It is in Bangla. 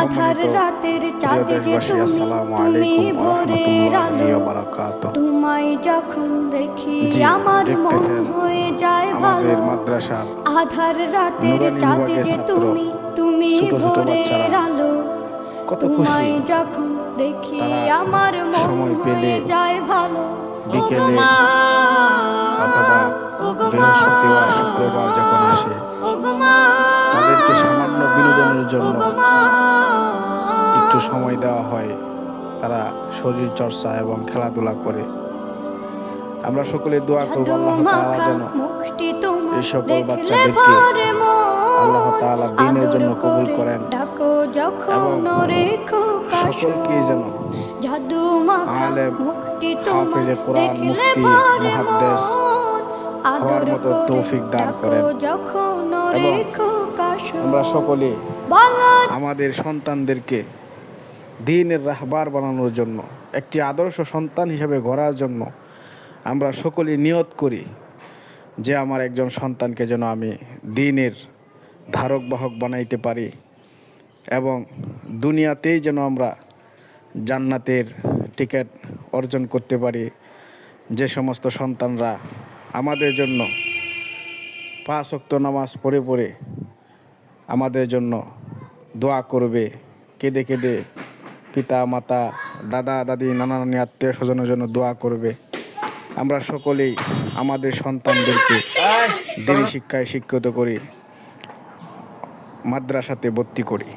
আধার রাতের চাঁদে যে তুমি ভোরের আলো তোমায় যখন দেখি আমার মন হয়ে যায় ভালো মাদ্রাসার আধার রাতের চাঁদে যে তুমি ভোরের আলো কত খুশি তোমায় যখন দেখি আমার মন সময় পেলে হয়ে যায় ভালো বিকেলে অথবা বৃহস্পতিবার শুক্রবার যখন আসে তাদেরকে সামান্য বিনোদনের জন্য একটু সময় দেওয়া হয়, তারা শরীর চর্চা এবং খেলাধুলা করে। আমরা সকলে দোয়া করব আল্লাহ তাআলা যেন এই সকল বাচ্চাদেরকে আল্লাহ তাআলা দ্বীনের জন্য কবুল করেন এবং সকলকে যেন আলেম, হাফেজে কোরআন, মুফতি, মুহাদ্দিস হওয়ার মতো তৌফিক দান করেন। এবং আমরা সকলে আমাদের সন্তানদেরকে দ্বীনের রাহবার বানানোর জন্য, একটি আদর্শ সন্তান হিসেবে গড়ার জন্য আমরা সকলে নিয়ত করি যে আমার একজন সন্তানকে যেন আমি দ্বীনের ধারক বাহক বানাইতে পারি এবং দুনিয়াতেই যেন আমরা জান্নাতের টিকিট অর্জন করতে পারি। যে সমস্ত সন্তানরা আমাদের জন্য 5 ওয়াক্ত নামাজ পড়ে পড়ে আমাদের জন্য দোয়া করবে, কেঁদে কেঁদে পিতা মাতা দাদা দাদি নানা নানি আত্মীয় স্বজনের জন্য দোয়া করবে, আমরা সকলেই আমাদের সন্তানদেরকে দ্বীনি শিক্ষায় শিক্ষিত করি, মাদ্রাসাতে ভর্তি করি।